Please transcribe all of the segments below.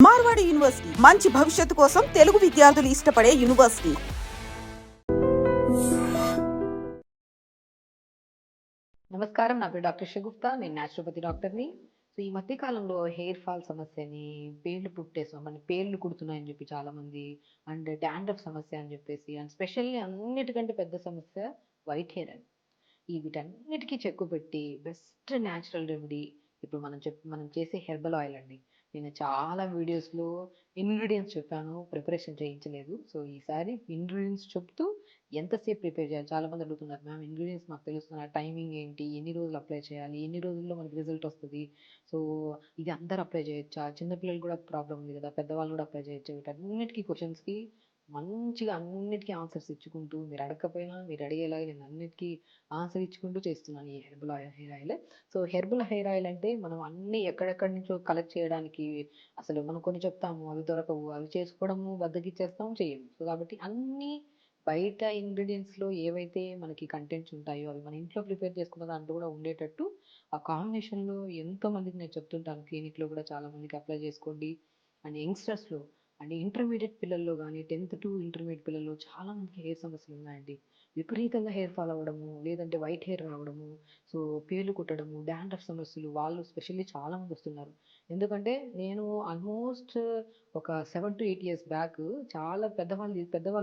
Marwadi university మంచి భవిష్యత్తు కోసం తెలుగు విద్యార్థులు ఇష్టపడే యూనివర్సిటీ. నమస్కారం, నా పేరు డాక్టర్ షగుప్తా. నేను న్యాచురోపతి డాక్టర్ని. సో ఈ మధ్య కాలంలో హెయిర్ ఫాల్ సమస్యని, పేర్లు పేర్లు కుడుతున్నాయని చెప్పి చాలామంది, అండ్ డాండ్రఫ్ సమస్య అని చెప్పేసి, అండ్ స్పెషల్లీ అన్నిటికంటే పెద్ద సమస్య వైట్ హెయిర్ అని. ఈ వీటన్నిటికీ చెక్కు పెట్టి బెస్ట్ న్యాచురల్ రెమెడీ ఇప్పుడు మనం చేసే హెర్బల్ ఆయిల్ అండి. నేను చాలా వీడియోస్లో ఇంగ్రీడియంట్స్ చెప్పాను, ప్రిపరేషన్ చేయించలేదు. సో ఈసారి ఇంగ్రీడియంట్స్ చెప్తూ ఎంతసేపు ప్రిపేర్ చేయాలి, చాలామంది అడుగుతున్నారు, మ్యామ్ ఇంగ్రీడియంట్స్ మాకు తెలుస్తున్న టైమింగ్ ఏంటి, ఎన్ని రోజులు అప్లై చేయాలి, ఎన్ని రోజుల్లో మనకి రిజల్ట్ వస్తుంది, సో ఇది అందరు అప్లై చేయొచ్చా, చిన్నపిల్లలు కూడా ప్రాబ్లం ఉంది కదా, పెద్దవాళ్ళు కూడా అప్లై చేయొచ్చా, వీటన్నిటికీ క్వశ్చన్స్కి మంచిగా అన్నిటికీ ఆన్సర్స్ ఇచ్చుకుంటూ, మీరు అడగకపోయినా మీరు అడిగేలాగా నేను అన్నిటికీ ఆన్సర్ ఇచ్చుకుంటూ చేస్తున్నాను ఈ hair oil. So herbal hair oil అంటే మనం అన్ని ఎక్కడెక్కడి నుంచో కలెక్ట్ చేయడానికి, అసలు మనం కొన్ని చెప్తాము అవి దొరకవు, అవి చేసుకోవడము బద్దకిచ్చేస్తాము, చేయము. సో కాబట్టి అన్ని బయట ఇంగ్రీడియంట్స్లో ఏవైతే మనకి కంటెంట్స్ ఉంటాయో అవి మన ఇంట్లో ప్రిపేర్ చేసుకున్న దాంట్లో కూడా ఉండేటట్టు ఆ కాంబినేషన్లో ఎంతో మందికి నేను చెప్తుంటాను, క్లినిక్లో కూడా చాలా మందికి అప్లై చేసుకోండి. అండ్ యంగ్స్టర్స్లో అండ్ ఇంటర్మీడియట్ పిల్లల్లో కానీ 10th to ఇంటర్మీడియట్ పిల్లల్లో చాలా మందికి హెయిర్ సమస్యలు ఉన్నాయండి. విపరీతంగా హెయిర్ ఫాల్ అవ్వడము, లేదంటే వైట్ హెయిర్ రావడము, సో పేర్లు కుట్టడము, డాండ్రఫ్ సమస్యలు, వాళ్ళు స్పెషల్లీ చాలామంది వస్తున్నారు. ఎందుకంటే నేను ఆల్మోస్ట్ ఒక 7 to 8 years బ్యాక్ చాలా పెద్దవాళ్ళు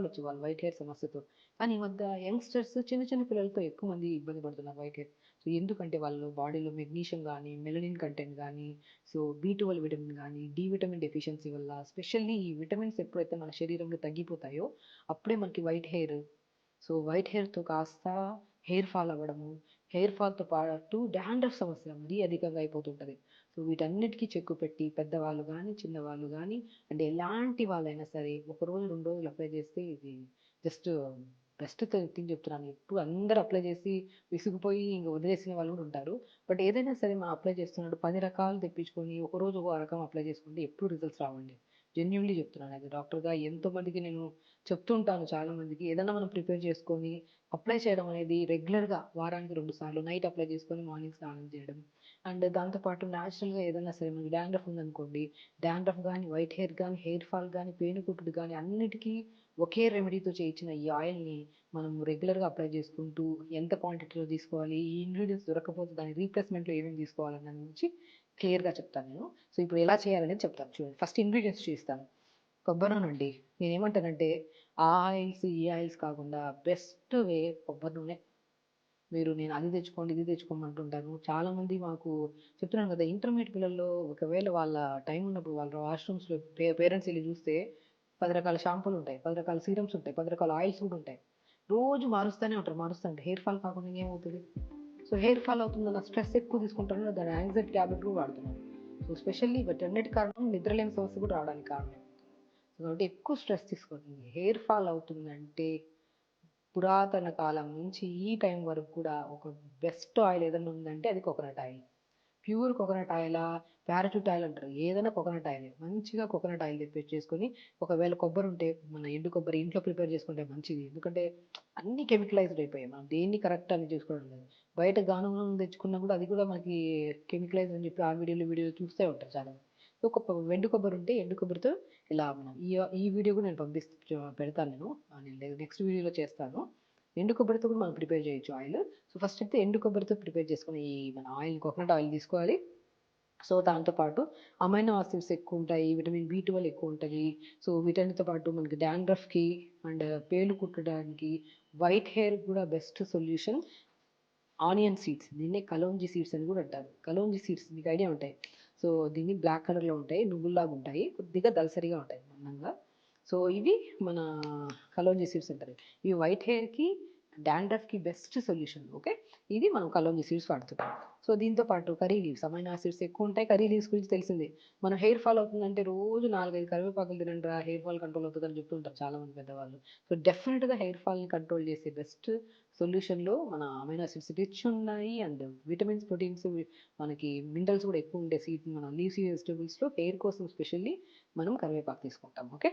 వచ్చేవాళ్ళు వైట్ హెయిర్ సమస్యతో. కానీ ఈ మధ్య యంగ్స్టర్స్ చిన్న చిన్న పిల్లలతో ఎక్కువ మంది ఇబ్బంది పడుతున్నారు వైట్ హెయిర్. సో ఎందుకంటే వాళ్ళు బాడీలో మెగ్నీషియం కానీ, మెలనిన్ కంటెంట్ కానీ, సో B12 విటమిన్ కానీ, డి విటమిన్ డెఫిషియన్సీ వల్ల, స్పెషల్లీ ఈ విటమిన్స్ ఎప్పుడైతే మన శరీరంలో తగ్గిపోతాయో అప్పుడే మనకి వైట్ హెయిర్, సో వైట్ హెయిర్తో కాస్త హెయిర్ ఫాల్ అవ్వడము, హెయిర్ ఫాల్తో పాటు డాండ్రఫ్ సమస్య మరీ అధికంగా అయిపోతుంటుంది. సో వీటన్నిటికీ చెక్కు పెట్టి పెద్దవాళ్ళు కానీ, చిన్నవాళ్ళు కానీ, అంటే ఎలాంటి వాళ్ళైనా సరే ఒక రోజు 2 రోజులు అప్లై చేస్తే ఇది జస్ట్ బెస్ట్ థింగ్ చెప్తున్నాను. ఇప్పుడు అందరూ అప్లై చేసి విసిగిపోయి ఇంక వదిలేసిన వాళ్ళు కూడా ఉంటారు. బట్ ఏదైనా సరే మనం అప్లై చేస్తున్నట్టు 10 రకాలు తెప్పించుకొని ఒకరోజు ఒక రకం అప్లై చేసుకుంటే ఎప్పుడు రిజల్ట్స్ రావండి. జెన్యున్లీ చెప్తున్నాను, అది డాక్టర్గా ఎంతోమందికి నేను చెప్తుంటాను. చాలామందికి ఏదైనా మనం ప్రిపేర్ చేసుకొని అప్లై చేయడం అనేది రెగ్యులర్గా వారానికి 2 సార్లు నైట్ అప్లై చేసుకొని మార్నింగ్ స్నానం చేయడం. అండ్ దాంతోపాటు న్యాచురల్గా ఏదైనా సరే మనకి డాండ్రఫ్ ఉందనుకోండి, డాండ్రఫ్ కానీ, వైట్ హెయిర్ కానీ, హెయిర్ ఫాల్ కానీ, పేనుకుట్టుడు కానీ, అన్నిటికీ ఒకే రెమెడీతో చేయించిన ఈ ఆయిల్ని మనం రెగ్యులర్గా అప్లై చేసుకుంటూ ఎంత క్వాంటిటీలో తీసుకోవాలి, ఈ ఇంగ్రీడియంట్స్ దొరకకపోతే దాని రీప్లేస్మెంట్లో ఏమేమి తీసుకోవాలన్న గురించి క్లియర్గా చెప్తాను నేను. సో ఇప్పుడు ఎలా చేయాలనేది చెప్తాను చూడండి. ఫస్ట్ ఇంగ్రీడియంట్స్ చూస్తాను. కొబ్బరి నూనె అండి. నేనేమంటానంటే ఆ ఆయిల్స్ ఈ ఆయిల్స్ కాకుండా బెస్ట్ వే కొబ్బరి నూనె. నేను అది తెచ్చుకోండి ఇది తెచ్చుకోమంటుంటాను. చాలామంది మాకు చెప్తున్నాను కదా, ఇంటర్మీడియట్ పిల్లల్లో ఒకవేళ వాళ్ళ టైం ఉన్నప్పుడు వాళ్ళ వాష్రూమ్స్లో పేరెంట్స్ వెళ్ళి చూస్తే 10 రకాల షాంపూలు ఉంటాయి, 10 రకాల సీరమ్స్ ఉంటాయి, 10 రకాల ఆయిల్స్ కూడా ఉంటాయి. రోజు మారుస్తూనే ఉంటారు. మారుస్తుంటే హెయిర్ ఫాల్ కాకుండా ఏమవుతుంది? సో హెయిర్ ఫాల్ అవుతుందన్న స్ట్రెస్ ఎక్కువ తీసుకుంటారు, దాని యాంగ్జైటీ ట్యాబ్లెట్ కూడా వాడుతున్నారు. సో స్పెషల్లీ వీటన్నిటి కారణం నిద్రలేని సమస్య కూడా రావడానికి కారణం. సో కాబట్టి ఎక్కువ స్ట్రెస్ తీసుకోండి. హెయిర్ ఫాల్ అవుతుందంటే పురాతన కాలం నుంచి ఈ టైం వరకు కూడా ఒక బెస్ట్ ఆయిల్ ఏదైనా ఉందంటే అది కోకోనట్ ఆయిల్. ప్యూర్ కోకోనట్ ఆయిలా, పారాచూట్ ఆయిల్ అంటారు, ఏదైనా కోకోనట్ ఆయిల్. మంచిగా కోకోనట్ ఆయిల్ తెప్పించేసుకొని, ఒకవేళ కొబ్బరి ఉంటే మన ఎండు కొబ్బరి ఇంట్లో ప్రిపేర్ చేసుకుంటే మంచిది. ఎందుకంటే అన్ని కెమికలైజ్డ్ అయిపోయాయి, మనం దేన్ని కరెక్ట్ అని చేసుకోవడం లేదు. బయట గానుగ నూనె తెచ్చుకున్నా కూడా అది కూడా మనకి కెమికలైజ్ అని చెప్పి ఆ వీడియోలు చూస్తూ ఉంటారు చాలా. సో ఒక ఎండు కొబ్బరి ఉంటే ఎండు కొబ్బరితో ఇలా మనం ఈ వీడియో కూడా నేను పెడతాను. నేను నెక్స్ట్ వీడియోలో చేస్తాను. ఎండు కొబ్బరితో కూడా మనం ప్రిపేర్ చేయొచ్చు ఆయిల్. సో ఫస్ట్ అయితే ఎండు కొబ్బరితో ప్రిపేర్ చేసుకుని ఈ మన ఆయిల్, కోకోనట్ ఆయిల్ తీసుకోవాలి. సో దాంతోపాటు అమైనో ఆసిడ్స్ ఎక్కువ ఉంటాయి, విటమిన్ B12 ఎక్కువ ఉంటుంది. సో వీటన్నిటితో పాటు మనకి డాండ్రఫ్కి అండ్ పేలు కుట్టడానికి, వైట్ హెయిర్ కూడా బెస్ట్ సొల్యూషన్ ఆనియన్ సీడ్స్. దీన్నే కలోంజీ సీడ్స్ అని కూడా అంటారు. కలోంజీ సీడ్స్ మీకు ఐడియా ఉంటాయి. సో దీన్ని బ్లాక్ కలర్లో ఉంటాయి, నువ్వుల్లాగా ఉంటాయి, కొద్దిగా దలసరిగా ఉంటాయి మందంగా. సో ఇవి మన కలోంజీ సీడ్స్ అంటారు. ఇవి వైట్ హెయిర్కి, డాండ్రఫ్కి బెస్ట్ సొల్యూషన్. ఓకే, ఇది మనం కలోంజీ సీడ్స్ వాడుతున్నాం. సో దీంతో పాటు కర్రీ లీవ్స్, అమైనో ఆసిడ్స్ ఎక్కువ ఉంటాయి. కర్రీ లీవ్స్ గురించి తెలిసిందే. మనం హెయిర్ ఫాల్ అవుతుందంటే రోజు 4-5 కరివేపాకులు తినండి రా, హెయిర్ ఫాల్ కంట్రోల్ అవుతుందని చెప్తుంటారు చాలామంది పెద్దవాళ్ళు. సో డెఫినెట్గా హెయిర్ ఫాల్ని కంట్రోల్ చేసే బెస్ట్ సొల్యూషన్లో మన అమైనో ఆసిడ్స్ రిచ్ ఉన్నాయి. అండ్ విటమిన్స్, ప్రోటీన్స్, మనకి మినరల్స్ కూడా ఎక్కువ ఉండే మన లీఫీ వెజిటబుల్స్లో హెయిర్ కోసం స్పెషల్లీ మనం కరివేపాకు తీసుకుంటాం. ఓకే,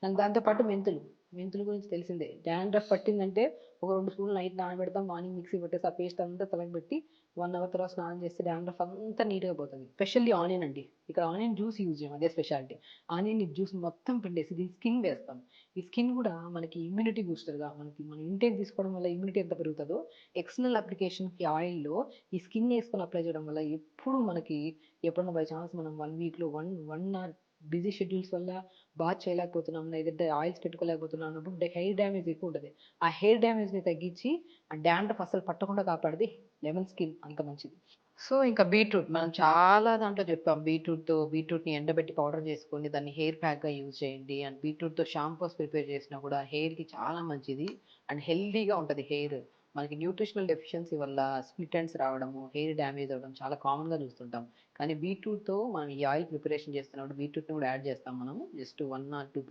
అండ్ దాంతోపాటు మెంతులు. మెంతుల గురించి తెలిసిందే. డాండ్రఫ్ పట్టిందంటే ఒక 2 స్పూన్లు నైట్ నానబెడతాం. మార్నింగ్ మిక్సీ పట్టేసి ఆ పేస్ట్ అంతా తలకి పెట్టి 1 అవర్ తర్వాత స్నానం చేస్తే డాండ్రఫ్ అంతా నీట్‌గా పోతది. స్పెషల్లీ ఆనియన్ అండి. ఇక్కడ ఆనియన్ జ్యూస్ యూజ్ చేయం. అదే స్పెషాలిటీ. ఆనియన్ జ్యూస్ మొత్తం పిండేసి దీని స్కిన్ వేస్తాం. ఈ స్కిన్ కూడా మనకి ఇమ్యూనిటీ బూస్టర్‌గా మనం ఇంటేక్ తీసుకోవడం వల్ల ఇమ్యూనిటీ ఎంత పెరుగుతదో ఎక్స్టర్నల్ అప్లికేషన్‌కి ఆయిల్‌లో ఈ స్కిన్ ఏసుకొని అప్లై చేయడం వల్ల ఎప్పుడు మనకి ఎప్పుడన్నా బై చాన్స్ మనం 1 వీక్‌లో 1 ఆర్ బిజీ షెడ్యూల్స్ వల్ల బాత్ చేయలేకపోతున్నాం. లేదంటే ఆయిల్స్ పెట్టుకోలేకపోతున్నాం అన్నప్పుడు హెయిర్ డ్యామేజ్ ఎక్కువ ఉంటది. ఆ హెయిర్ డ్యామేజ్‌ని తగ్గించి ఆ డాండ్రఫ్ అస్సలు పట్టకుండా కాపాడేది లెమన్ స్కిన్ అంత మంచిది. సో, ఇంకా బీట్రూట్ మనం చాలా దాంట్లో చెప్పాం. బీట్రూట్‌ని ఎండబెట్టి పౌడర్ చేసుకొని దాన్ని హెయిర్ ప్యాక్‌గా యూజ్ చేయండి. అండ్ బీట్రూట్‌తో షాంపూస్ ప్రిపేర్ చేసినా కూడా హెయిర్‌కి చాలా మంచిది. అండ్ హెల్తీగా ఉంటది హెయిర్. మనకి న్యూట్రిషనల్ డెఫిషియన్సీ వల్ల స్ప్లిట్ ఎండ్స్ రావడము, హెయిర్ డ్యామేజ్ అవ్వడం చాలా కామన్‌గా చూస్తుంటాం. కానీ బీట్రూట్‌తో మనం ఈ ఆయిల్ ప్రిపరేషన్ చేస్తున్నప్పుడు బీట్రూట్‌ని కూడా యాడ్ చేస్తాం మనము. Just 1 or 2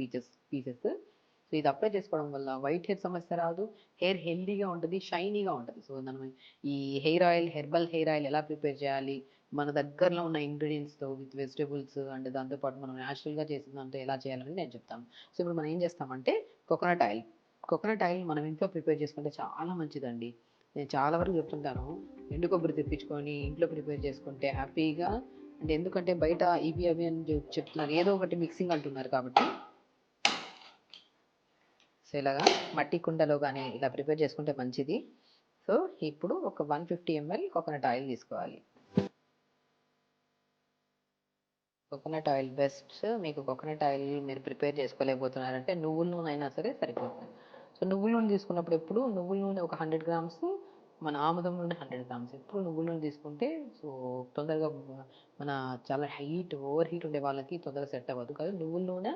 pieces. సో, ఇది అప్లై చేసుకోవడం వల్ల వైట్ హెయిర్ సమస్య రాదు. హెయిర్ హెల్తీగా ఉంటది. షైనీగా ఉంటది. సో, మనం ఈ hair oil, herbal hair oil ఎలా ప్రిపేర్ చేయాలి? మన దగ్గరలో ఉన్న ఇంగ్రీడియెంట్స్‌తో విత్ వెజిటబుల్స్ అండ్ దాంతో పాటు మనం నేచురల్‌గా చేసిన దాంతో ఎలా చేయాలని నేను చెప్తాను. సో, ఇప్పుడు మనం ఏం చేస్తామంటే కోకోనట్ ఆయిల్. కోకోనట్ ఆయిల్ మనం ఇంట్లో ప్రిపేర్ చేసుకుంటే చాలా మంచిదండి. నేను చాలా వరకు చెప్తుంటాను. ఎండు కొబ్బరి తెప్పించుకొని ఇంట్లో ప్రిపేర్ చేసుకుంటే హ్యాపీగా అంటే ఎందుకంటే బయట ఇవి అవి అని చెప్తున్నారు. ఏదో ఒకటి మిక్సింగ్ అంటున్నారు కాబట్టి సో, ఇలాగా మట్టి కుండలో గానీ ఇలా ప్రిపేర్ చేసుకుంటే మంచిది. సో, ఇప్పుడు ఒక 150 ఎంఎల్ కోకోనట్ ఆయిల్ తీసుకోవాలి. Coconut oil best. మీకు కోకోనట్ ఆయిల్ మీరు ప్రిపేర్ చేసుకోలేకపోతున్నారంటే నువ్వుల నూనె అయినా సరే సరిపోతుంది. సో, నువ్వుల నూనె తీసుకున్నప్పుడు ఎప్పుడు నువ్వుల నూనె ఒక 100 గ్రామ్స్, మన ఆముదం నూనె 100 గ్రామ్స్. ఎప్పుడు నువ్వుల నూనె తీసుకుంటే సో, తొందరగా మన చాలా ఓవర్ హీట్ ఉండే వాళ్ళకి తొందరగా సెట్ అవ్వదు. కానీ నువ్వుల నూనె,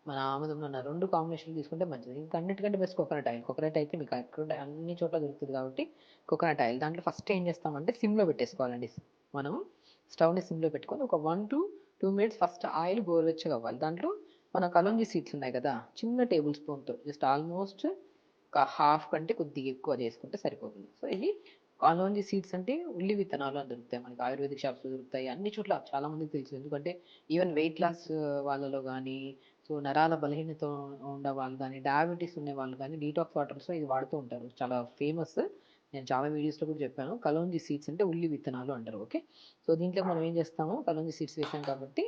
మన ఆముదం నూనె 2 కాంబినేషన్‌లో తీసుకుంటే మంచిది. ఇంకా అన్నిటికంటే బెస్ట్ కోకోనట్ ఆయిల్. కోకోనట్ అయితే మీకు ఎక్కడ అన్ని చోట్ల దొరుకుతది కాబట్టి కోకోనట్ ఆయిల్. దాంట్లో ఫస్ట్ ఏం చేస్తామంటే సిమ్‌లో పెట్టేసుకోవాలండి. మనం స్టవ్‌ని సిమ్‌లో పెట్టుకొని ఒక 1-2 మినిట్స్ ఫస్ట్ ఆయిల్ గోరువెచ్చగా అవ్వాలి. దాంట్లో మన కలోంజీ సీడ్స్ ఉన్నాయి కదా! చిన్న టేబుల్ స్పూన్‌తో జస్ట్ ఆల్మోస్ట్ ఒక హాఫ్ కంటే కొద్దిగా ఎక్కువ చేసుకుంటే సరిపోతుంది. సో, ఇవి కలోంజీ సీడ్స్ అంటే ఉల్లి విత్తనాలు అని దొరుకుతాయి. మనకి ఆయుర్వేదిక్ షాప్స్‌లో దొరుకుతాయి. అన్ని చోట్ల చాలా మందికి తెలుసు. ఎందుకంటే ఈవెన్ వెయిట్ లాస్ వాళ్ళలో గానీ, సో, నరాల బలహీనత ఉన్న వాళ్ళు గానీ, డయాబెటిస్ ఉన్నవాళ్ళు గానీ డీటాక్స్ వాటర్స్‌లో ఇది వాడుతూ ఉంటారు. చాలా ఫేమస్. నేను చాలా వీడియోస్‌లో కూడా చెప్పాను. కలోంజీ సీడ్స్ అంటే ఉల్లి విత్తనాలు అంటారు. ఓకే. సో, దీంట్లో మనం ఏం చేస్తాము కలోంజీ సీడ్స్ వేసాం కాబట్టి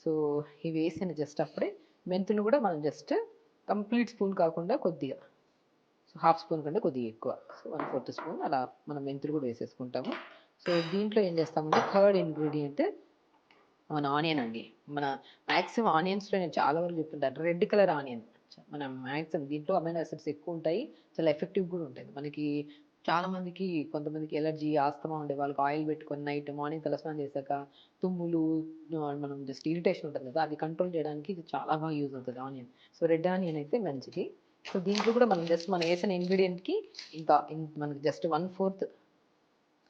సో, ఇవి వేసిన జస్ట్ అప్పుడే మెంతులు కూడా మనం జస్ట్ కంప్లీట్ స్పూన్ కాకుండా కొద్దిగా సో, హాఫ్ స్పూన్ కంటే కొద్దిగా ఎక్కువ. సో, 1/4 స్పూన్ అలా మనం మెంతులు కూడా వేసేసుకుంటాము. సో, దీంట్లో ఏం చేస్తామంటే థర్డ్ ఇంగ్రీడియంట్ మన ఆనియన్ అండి. మన మాక్సిమం ఆనియన్స్‌లో నేను చాలా వరకు చెప్తుంటాను. Red colour onion. మనం మాక్సిమం దీంట్లో అమైనో యాసిడ్స్ ఎక్కువుంటాయి. చాలా ఎఫెక్టివ్ కూడా ఉంటది. మనకి చాలా మందికి కొంతమందికి ఎలర్జీ, ఆస్తమా ఉండే వాళ్ళకి ఆయిల్ పెట్టుకొని నైట్ మార్నింగ్ తలస్నానం చేశాక తుమ్ములు మనం జస్ట్ ఇరిటేషన్ ఉంటది కదా! అది కంట్రోల్ చేయడానికి ఇది చాలా బాగా యూజ్ అవుతది ఆనియన్. సో, రెడ్ ఆనియన్ అయితే మంచిది. సో, దీంట్లో కూడా మనం ఏసిన ఇంగ్రీడియెంట్‌కి ఇంత మనకి జస్ట్ 1/4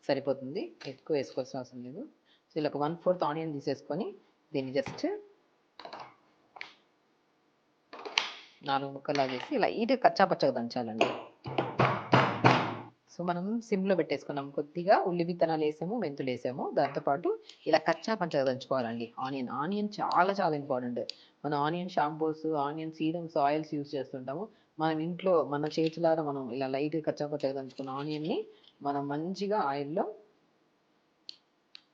సరిపోతుంది. ఎక్కువ వేసుకోవాల్సిన అవసరం లేదు. సో, ఇలా ఒక 1/4 ఆనియన్ తీసేసుకొని దీన్ని జస్ట్ 4 ముక్కల్లా చేసి లైట్‌గా కచ్చా పచ్చాగా దంచాలండి. సో, మనం సిమ్‌లో పెట్టేసుకున్నాం. కొద్దిగా ఉల్లి విత్తనాలేసాము, మెంతులేసాము. దాంతో పాటు ఇలా కచ్చా పచ్చాగా దంచుకోవాలండి ఆనియన్. ఆనియన్ చాలా చాలా ఇంపార్టెంట్. మనం onion shampoos, onion serums, oils use చేస్తుంటాము. మనం ఇంట్లో మన చేతులారా మనం ఇలా లైట్‌గా కచ్చా పచ్చాగా దంచుకున్న ఆనియన్‌ని మనం మంచిగా ఆయిల్‌లో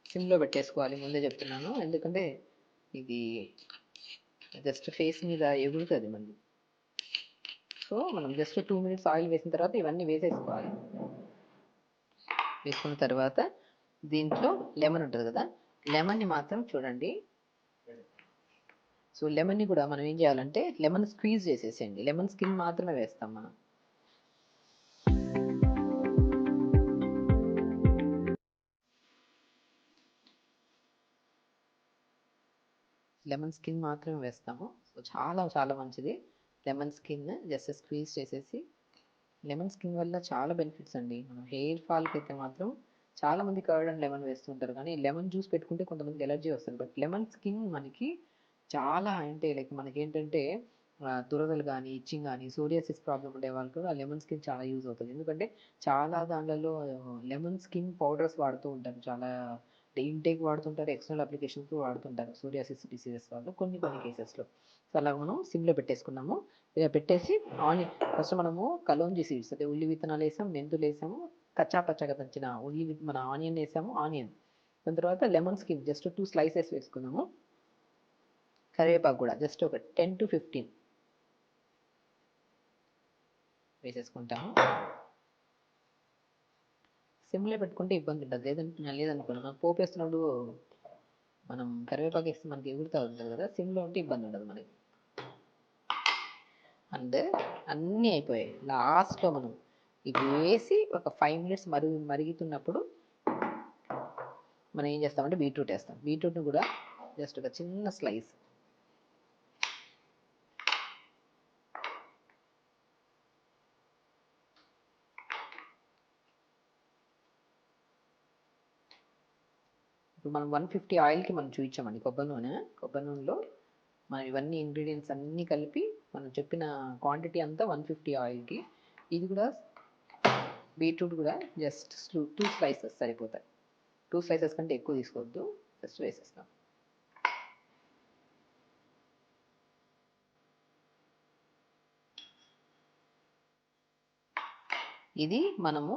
సిమ్‌లో పెట్టేసుకోవాలి. ముందే చెప్తున్నాను. ఎందుకంటే ఇది జస్ట్ ఫేస్ మీద ఎగురుతది మళ్ళీ. సో, మనం జస్ట్ 2 మినిట్స్ ఆయిల్ వేసిన తర్వాత ఇవన్నీ వేసేసుకోవాలి. వేసుకున్న తర్వాత దీంట్లో లెమన్ ఉంటది కదా! లెమన్‌ని మాత్రం చూడండి. సో, లెమన్‌ని కూడా మనం ఏం చేయాలంటే లెమన్ స్క్వీజ్ చేసేసేయండి. లెమన్ స్కిన్ మాత్రమే వేస్తాం మనం. లెమన్ స్కిన్ మాత్రమే వేస్తాము. సో, చాలా చాలా మంచిది. లెమన్ స్కిన్ జస్ట్ స్క్వీజ్ చేసేసి లెమన్ స్కిన్ వల్ల చాలా బెనిఫిట్స్ అండి. మనం హెయిర్ ఫాల్‌కి అయితే మాత్రం చాలామంది కర్డ్ అండ్ లెమన్ వేస్తుంటారు. కానీ లెమన్ జ్యూస్ పెట్టుకుంటే కొంతమందికి ఎలర్జీ వస్తది. బట్ లెమన్ స్కిన్ మనకి చాలా అంటే లైక్ మనకేంటంటే దురదలు గానీ, ఇచ్చింగ్ గానీ, సోరియాసిస్ ప్రాబ్లమ్ ఉండే వాళ్ళకి కూడా లెమన్ స్కిన్ చాలా యూజ్ అవుతది. ఎందుకంటే చాలా దాంట్లలో లెమన్ స్కిన్ పౌడర్స్ వాడుతూ ఉంటారు. చాలా ఇంటేక్ వాడుతుంటారు, ఎక్స్టర్నల్ అప్లికేషన్స్కి వాడుతుంటారు సోరియాసిస్ డిసీజెస్ వాళ్ళు కొన్ని కొన్ని కేసెస్లో. సో అలా మనం సిమ్లో పెట్టేసుకున్నాము. ఇలా పెట్టేసి ఆనియన్ ఫస్ట్ మనము కలోంజీ సీడ్స్ అదే ఉల్లి విత్తనాలు వేసాము, మెంతులు వేసాము, కచ్చా పచ్చగా దంచిన మన ఆనియన్ వేసాము, దాని తర్వాత లెమన్ స్కిన్ జస్ట్ 2 స్లైసెస్ వేసుకున్నాము. కరివేపాకు కూడా జస్ట్ ఒక 10 to 15 వేసేసుకుంటాము. సిమ్లో పెట్టుకుంటే ఇబ్బంది ఉండదు. లేదనుకోండి మనం పోపు వేస్తున్నప్పుడు మనం కరివేపాకు వేస్తే మనకి ఎగురుతూ ఉంటుంది కదా, సిమ్లో ఉంటే ఇబ్బంది ఉండదు మనకి. అండ్ అన్నీ అయిపోయాయి. లాస్ట్లో మనం ఇవి వేసి ఒక 5 minutes మరుగుతున్నప్పుడు మనం ఏం చేస్తామంటే బీట్రూట్ వేస్తాం. బీట్రూట్ని కూడా జస్ట్ ఒక చిన్న స్లైస్ ఇప్పుడు మనం 150 ఆయిల్కి మనం చూపించామండి కొబ్బరి నూనెలో మనం ఇవన్నీ ఇంగ్రీడియంట్స్ అన్నీ కలిపి మనం చెప్పిన క్వాంటిటీ అంతా 150 ఆయిల్కి. ఇది కూడా బీట్రూట్ కూడా జస్ట్ 2 స్లైసెస్ సరిపోతాయి. 2 స్లైసెస్ కంటే ఎక్కువ తీసుకోవద్దు, జస్ట్ వేసేస్తాం. ఇది మనము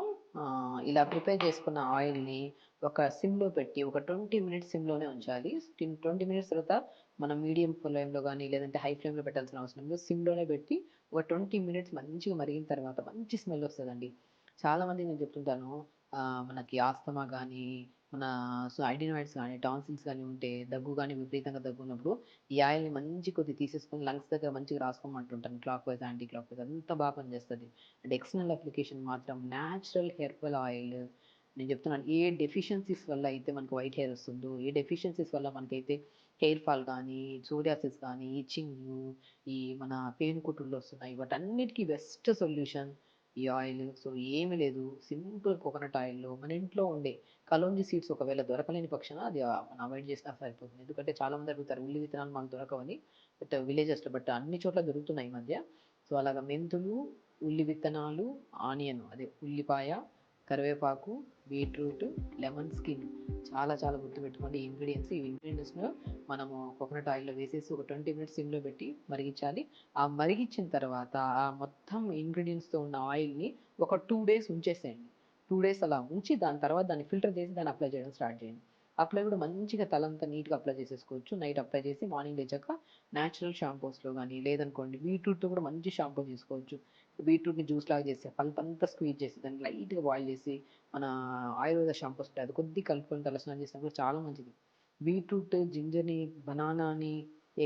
ఇలా ప్రిపేర్ చేసుకున్న ఆయిల్ని ఒక సిమ్లో పెట్టి ఒక 20 minutes సిమ్లోనే ఉంచాలి. 20 minutes తర్వాత మనం మీడియం ఫ్లేమ్లో కానీ లేదంటే హై ఫ్లేమ్లో పెట్టాల్సిన అవసరం లేదు. సిమ్లోనే పెట్టి ఒక 20 minutes మంచిగా మరిగిన తర్వాత మంచి స్మెల్ వస్తుందండి. చాలామంది నేను చెప్తుంటాను, మనకి ఆస్తమా కానీ మన ఐడినాయిడ్స్ కానీ టాన్సిల్స్ కానీ ఉంటే, దగ్గు కానీ విపరీతంగా దగ్గు ఉన్నప్పుడు ఈ ఆయిల్ని మంచి కొద్ది తీసేసుకొని లంగ్స్ దగ్గర మంచిగా రాసుకోమంటుంటాను. Clockwise anti clockwise అంతా బాగా పనిచేస్తుంది. అండ్ ఎక్స్టర్నల్ అప్లికేషన్ మాత్రం న్యాచురల్ హెర్బల్ ఆయిల్. నేను చెప్తున్నాను, ఏ డెఫిషియన్సీస్ వల్ల అయితే మనకు వైట్ హెయిర్ వస్తుందో, ఏ డెఫిషియన్సీస్ వల్ల మనకైతే హెయిర్ ఫాల్ కానీ సోరియాసిస్ కానీ ఇచ్చింగ్ ఈ మన పేను కుట్టుళ్ళు వస్తున్నాయి, వాటన్నిటికీ బెస్ట్ సొల్యూషన్ ఈ ఆయిల్. సో ఏమీ లేదు, సింపుల్ కోకోనట్ ఆయిల్లో మన ఇంట్లో ఉండే కలోంజీ సీడ్స్ ఒకవేళ దొరకలేని పక్షాన అది మనం అవాయిడ్ చేసినా సరిపోతుంది. ఎందుకంటే చాలామంది అడుగుతారు ఉల్లి విత్తనాలు మనకు దొరకవని, బట్ విలేజెస్లో బట్ అన్ని చోట్ల దొరుకుతున్నాయి ఈ మధ్య. సో అలాగా మెంతులు, ఉల్లి విత్తనాలు, ఆనియన్ అదే ఉల్లిపాయ, కరివేపాకు, బీట్రూట్, లెమన్ స్కిన్ చాలా చాలా గుర్తుపెట్టుకోండి ఈ ఇంగ్రీడియంట్స్. ఈ ఇంగ్రీడియంట్స్ను మనము కోకోనట్ ఆయిల్లో వేసేసి ఒక 20 minutes సిమ్లో పెట్టి మరిగించాలి. ఆ మరిగించిన తర్వాత ఆ మొత్తం ఇంగ్రీడియంట్స్తో ఉన్న ఆయిల్ని ఒక 2 days ఉంచేసేయండి. 2 days అలా ఉంచి దాని తర్వాత దాన్ని ఫిల్టర్ చేసి దాన్ని అప్లై చేయడం స్టార్ట్ చేయండి. అప్లై కూడా మంచిగా తలంతా నీట్గా అప్లై చేసేసుకోవచ్చు. నైట్ అప్లై చేసి మార్నింగ్ లేచాక న్యాచురల్ షాంపూస్లో కానీ లేదనుకోండి బీట్రూట్తో కూడా మంచి షాంపూ చేసుకోవచ్చు. బీట్రూట్ని జ్యూస్ లాగా చేసి పల్పంతా స్క్వీజ్ చేసి దాన్ని లైట్గా బాయిల్ చేసి మన ఆయుర్వేద షాంపూస్ ఉంటాయి అది కొద్దిగా కలుపుకొని తలస్నానం చేసినా కూడా చాలా మంచిది. బీట్రూట్, జింజర్ని, బనానాని,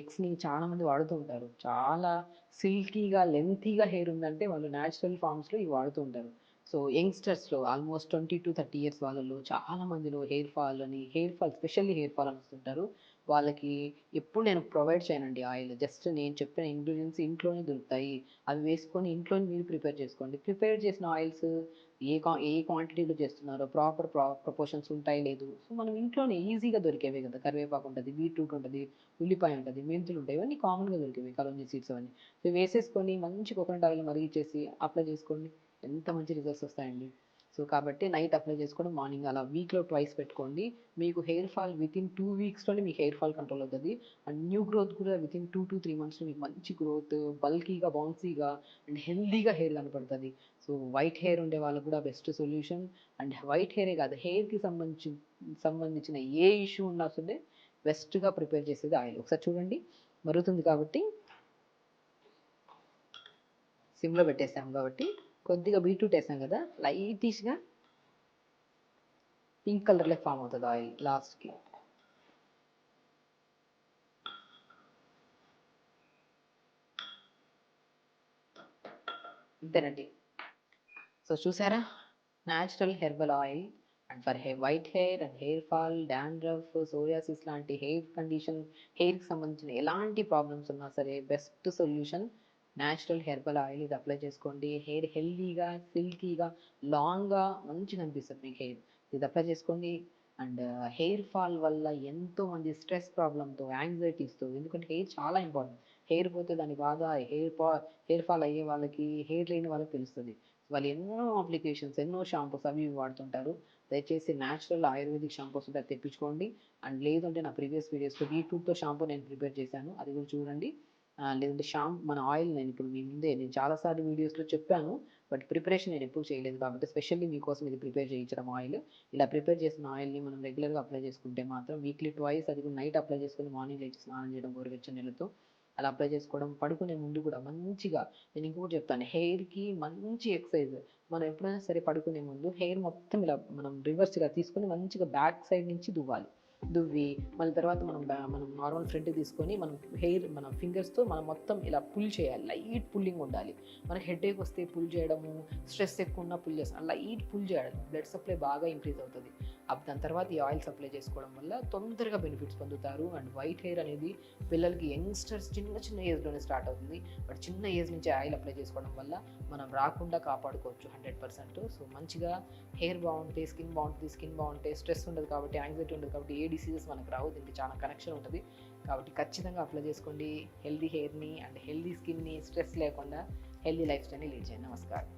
ఎగ్స్ని చాలామంది వాడుతూ ఉంటారు. చాలా సిల్కీగా లెంతీగా హెయిర్ ఉందంటే వాళ్ళు న్యాచురల్ ఫామ్స్లో ఇవి వాడుతూ ఉంటారు. సో యంగ్స్టర్స్లో ఆల్మోస్ట్ 20 to 30 years వాళ్ళలో చాలా మందిలో hair fall specially hair fall అని వస్తుంటారు. వాళ్ళకి ఎప్పుడు నేను ప్రొవైడ్ చేయనండి ఆయిల్. జస్ట్ నేను చెప్పిన ఇంగ్రీడియంట్స్ ఇంట్లోనే దొరుకుతాయి. అవి వేసుకొని ఇంట్లోనే మీరు ప్రిపేర్ చేసుకోండి. ప్రిపేర్ చేసిన ఆయిల్స్ ఏ క్వాంటిటీలో చేస్తున్నారో ప్రాపర్ ప్రపోర్షన్స్ ఉంటాయి లేదు. సో మనం ఇంట్లోనే ఈజీగా దొరికేవే కదా, కరివేపాకు ఉంటుంది, బీట్రూట్ ఉంటుంది, ఉల్లిపాయ ఉంటుంది, మెంతులు ఉంటాయి, ఇవన్నీ కామన్గా దొరికేవి కలోంజీ సీడ్స్ అవన్నీ. సో వేసేసుకొని మంచి కోకోనట్ ఆయిల్ మరిగించేసి అప్లై చేసుకోండి, ఎంత మంచి రిజల్ట్స్ వస్తాయండి. సో కాబట్టి నైట్ అప్లై చేసుకోండి, మార్నింగ్ అలా వీక్లో ట్వైస్ పెట్టుకోండి. మీకు హెయిర్ ఫాల్ వితిన్ 2 weeksలోనే మీకు హెయిర్ ఫాల్ కంట్రోల్ అవుతుంది. అండ్ న్యూ గ్రోత్ కూడా వితిన్ 2 to 3 monthsలో మీకు మంచి గ్రోత్, బల్కీగా, బౌన్సీగా అండ్ హెల్దీగా హెయిర్ కనపడుతుంది. సో వైట్ హెయిర్ ఉండే వాళ్ళకు కూడా బెస్ట్ సొల్యూషన్. అండ్ వైట్ హెయిరే కాదు, హెయిర్కి సంబంధించిన ఏ ఇష్యూ ఉన్నా సరే బెస్ట్గా ప్రిపేర్ చేసేది ఆయిల్. ఒకసారి చూడండి, మరుగుతుంది కాబట్టి సిమ్లో పెట్టేసాం కాబట్టి కొద్దిగా బీట్రూట్ వేసాం కదా, లైటిష్గా పింక్ కలర్లో ఫామ్ అవుతుంది ఆయిల్ లాస్ట్కి. అంతేనండి. సో చూసారా, natural herbal oil and for white hair and hair fall, dandruff, psoriasis లాంటి హెయిర్కి సంబంధించిన ఎలాంటి ప్రాబ్లమ్స్ ఉన్నా సరే best solution natural herbal oil. ఇది అప్లై చేసుకోండి, హెయిర్ హెల్దీగా, సిల్కీగా, లాంగ్గా మంచిగా అనిపిస్తుంది మీకు హెయిర్. ఇది అప్లై చేసుకోండి. అండ్ హెయిర్ ఫాల్ వల్ల ఎంతోమంది స్ట్రెస్ ప్రాబ్లంతో, యాంగ్జైటీస్తో, ఎందుకంటే హెయిర్ చాలా ఇంపార్టెంట్. హెయిర్ పోతే దాని బాధ హెయిర్ ఫాల్ అయ్యే వాళ్ళకి, హెయిర్ లేని వాళ్ళకి తెలుస్తుంది. వాళ్ళు ఎన్నో అప్లికేషన్స్, ఎన్నో షాంపూస్ అవి ఇవి వాడుతుంటారు. దయచేసి న్యాచురల్ ఆయుర్వేదిక్ షాంపూస్ ఉంటే తెప్పించుకోండి. అండ్ లేదంటే నా ప్రీవియస్ వీడియోస్లో బీట్రూట్తో షాంపూ నేను ప్రిపేర్ చేశాను, అది కూడా చూడండి. లేదంటే మన ఆయిల్ నేను ఇప్పుడు మీ ముందే నేను చాలాసార్లు వీడియోస్లో చెప్పాను, బట్ ప్రిపరేషన్ నేను ఎప్పుడు చేయలేదు కాబట్టి స్పెషల్లీ మీకోసం ఇది ప్రిపేర్ చేయించడం ఆయిల్. ఇలా ప్రిపేర్ చేసిన ఆయిల్ని మనం రెగ్యులర్గా అప్లై చేసుకుంటే మాత్రం వీక్లీ ట్వైస్, అది కూడా నైట్ అప్లై చేసుకొని మార్నింగ్ లేచి స్నానం చేయడం గోరువెచ్చని నీళ్ళతో అలా అప్లై చేసుకోవడం. పడుకునే ముందు కూడా మంచిగా, నేను ఇంకొకటి చెప్తాను, హెయిర్కి మంచి ఎక్సర్సైజ్. మనం ఎప్పుడైనా సరే పడుకునే ముందు హెయిర్ మొత్తం ఇలా మనం రివర్స్గా తీసుకొని మంచిగా బ్యాక్ సైడ్ నుంచి దువ్వి మళ్ళీ తర్వాత మనం నార్మల్ ఫ్రంట్ తీసుకొని మనం హెయిర్ మన ఫింగర్స్తో మనం మొత్తం ఇలా పుల్ చేయాలి. లైట్ పుల్లింగ్ ఉండాలి. మనకి హెడేక్ వస్తే పుల్ చేయడము, స్ట్రెస్ ఎక్కువ ఉన్నా పుల్ చేస్తాం, లైట్ పుల్ చేయాలి. బ్లడ్ సప్లై బాగా ఇంక్రీజ్ అవుతుంది. దాని తర్వాత ఈ ఆయిల్ సప్లై చేసుకోవడం వల్ల తొందరగా బెనిఫిట్స్ పొందుతారు. అండ్ వైట్ హెయిర్ అనేది పిల్లలకి, యంగ్స్టర్స్ చిన్న ఏజ్లోనే స్టార్ట్ అవుతుంది. బట్ చిన్న ఏజ్ నుంచి ఆయిల్ అప్లై చేసుకోవడం వల్ల మనం రాకుండా కాపాడుకోవచ్చు 100%. సో మంచిగా హెయిర్ బాగుంటే స్కిన్ బాగుంటుంది, స్కిన్ బాగుంటే స్ట్రెస్ ఉండదు కాబట్టి, యాంగ్జైటీ ఉండదు కాబట్టి ఏ డిసీజెస్ మనకు రావు. దీనికి చాలా కనెక్షన్ ఉంటుంది కాబట్టి ఖచ్చితంగా అప్లై చేసుకోండి హెల్దీ హెయిర్ని అండ్ హెల్దీ స్కిన్ని. స్ట్రెస్ లేకుండా హెల్దీ లైఫ్ స్టైల్ని లీడ్ చేయండి. నమస్కారం.